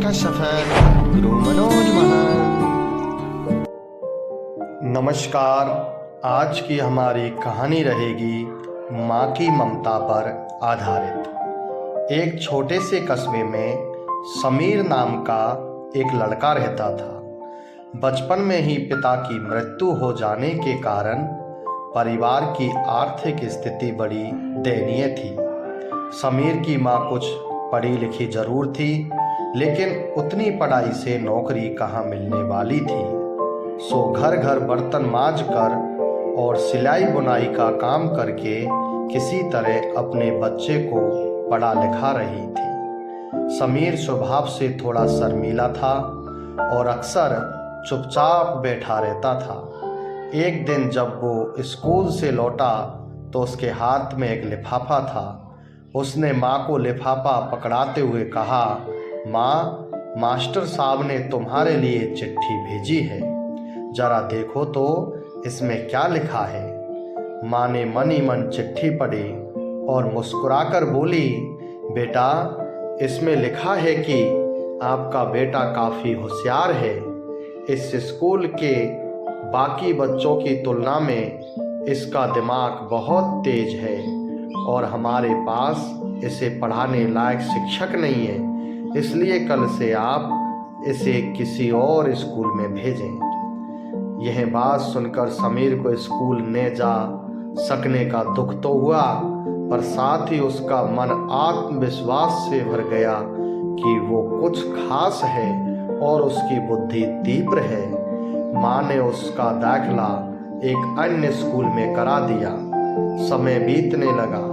का सफर गुरु मनोज महान। नमस्कार। आज की हमारी कहानी रहेगी माँ की ममता पर आधारित। एक छोटे से कस्बे में समीर नाम का एक लड़का रहता था। बचपन में ही पिता की मृत्यु हो जाने के कारण परिवार की आर्थिक स्थिति बड़ी दयनीय थी। समीर की माँ कुछ पढ़ी लिखी जरूर थी, लेकिन उतनी पढ़ाई से नौकरी कहाँ मिलने वाली थी। सो घर घर बर्तन मांज कर और सिलाई बुनाई का काम करके किसी तरह अपने बच्चे को पढ़ा लिखा रही थी। समीर स्वभाव से थोड़ा शर्मीला था और अक्सर चुपचाप बैठा रहता था। एक दिन जब वो स्कूल से लौटा तो उसके हाथ में एक लिफाफा था। उसने माँ को लिफाफा पकड़ाते हुए कहा, माँ, मास्टर साहब ने तुम्हारे लिए चिट्ठी भेजी है, जरा देखो तो इसमें क्या लिखा है। माँ ने मन ही मन चिट्ठी पढ़ी और मुस्कुराकर बोली, बेटा, इसमें लिखा है कि आपका बेटा काफ़ी होशियार है। इस स्कूल के बाकी बच्चों की तुलना में इसका दिमाग बहुत तेज है और हमारे पास इसे पढ़ाने लायक शिक्षक नहीं है, इसलिए कल से आप इसे किसी और स्कूल में भेजें। यह बात सुनकर समीर को स्कूल न जा सकने का दुख तो हुआ, पर साथ ही उसका मन आत्मविश्वास से भर गया कि वो कुछ खास है और उसकी बुद्धि तीव्र है। माँ ने उसका दाखिला एक अन्य स्कूल में करा दिया। समय बीतने लगा।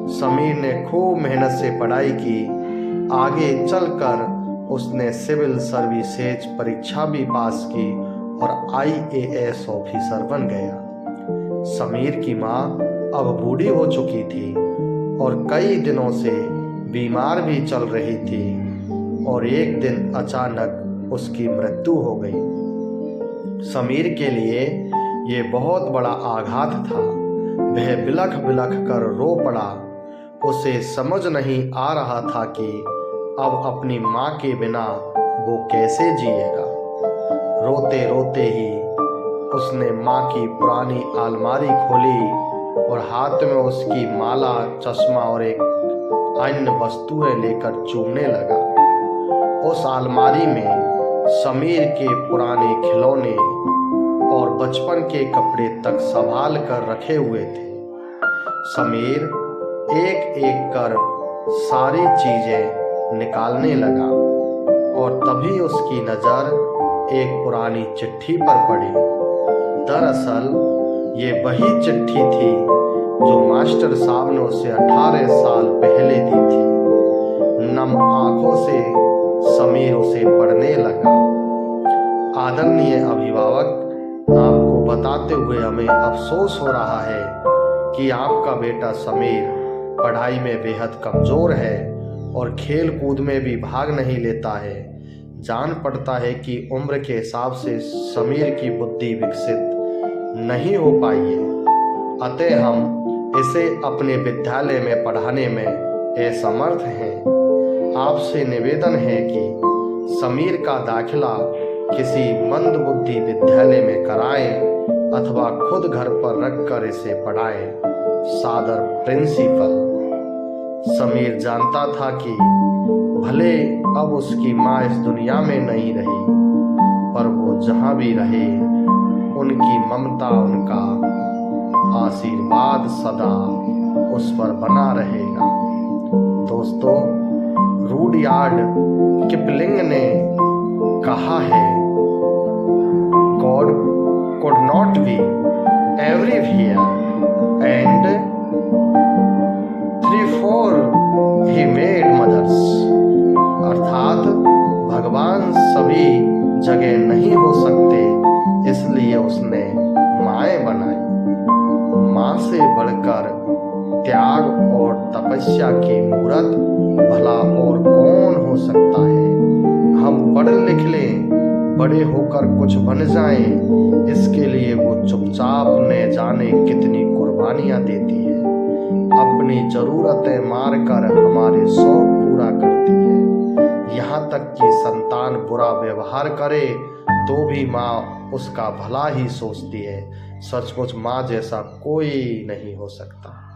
समीर ने खूब मेहनत से पढ़ाई की। आगे चलकर उसने सिविल सर्विसेज परीक्षा भी पास की और IAS ऑफिसर बन गया। समीर की माँ अब बूढ़ी हो चुकी थी और कई दिनों से बीमार भी चल रही थी और एक दिन अचानक उसकी मृत्यु हो गई। समीर के लिए ये बहुत बड़ा आघात था। वह बिलख बिलख कर रो पड़ा। उसे समझ नहीं आ रहा था कि अब अपनी माँ के बिना वो कैसे जिएगा। रोते रोते ही उसने माँ की पुरानी अलमारी खोली और हाथ में उसकी माला, चश्मा और एक अन्य वस्तुएं लेकर चूमने लगा। उस अलमारी में समीर के पुराने खिलौने और बचपन के कपड़े तक संभाल कर रखे हुए थे। समीर एक एक कर सारी चीजें निकालने लगा और तभी उसकी नज़र एक पुरानी चिट्ठी पर पड़ी। दरअसल ये वही चिट्ठी थी जो मास्टर साहब ने उसे 18 साल पहले दी थी। नम आंखों से समीर उसे पढ़ने लगा। आदरणीय अभिभावक, आपको बताते हुए हमें अफसोस हो रहा है कि आपका बेटा समीर पढ़ाई में बेहद कमज़ोर है और खेल कूद में भी भाग नहीं लेता है। जान पड़ता है कि उम्र के हिसाब से समीर की बुद्धि विकसित नहीं हो पाई है, अतः हम इसे अपने विद्यालय में पढ़ाने में असमर्थ हैं। आपसे निवेदन है कि समीर का दाखिला किसी मंद बुद्धि विद्यालय में कराएं अथवा खुद घर पर रखकर इसे पढ़ाएं। सादर प्रिंसिपल। समीर जानता था कि भले अब उसकी माँ इस दुनिया में नहीं रही, पर वो जहाँ भी रहे उनकी ममता, उनका आशीर्वाद सदा उस पर बना रहेगा। दोस्तों, रूडयार्ड किपलिंग ने कहा है, God could not be everywhere and therefore he made mothers। अर्थात भगवान सभी जगह नहीं हो सकते, इसलिए उसने माएँ बनाई। माँ से बढ़कर त्याग और तपस्या की मूरत भला और कौन हो सकता है। हम पढ़ लिख लें, बड़े होकर कुछ बन जाएं, इसके लिए वो चुपचाप न जाने कितनी कुर्बानियाँ देती है। अपनी ज़रूरतें मार कर हमारे शौक पूरा करती है। यहाँ तक तक कि संतान बुरा व्यवहार करे तो भी माँ उसका भला ही सोचती है। सचमुच माँ जैसा कोई नहीं हो सकता।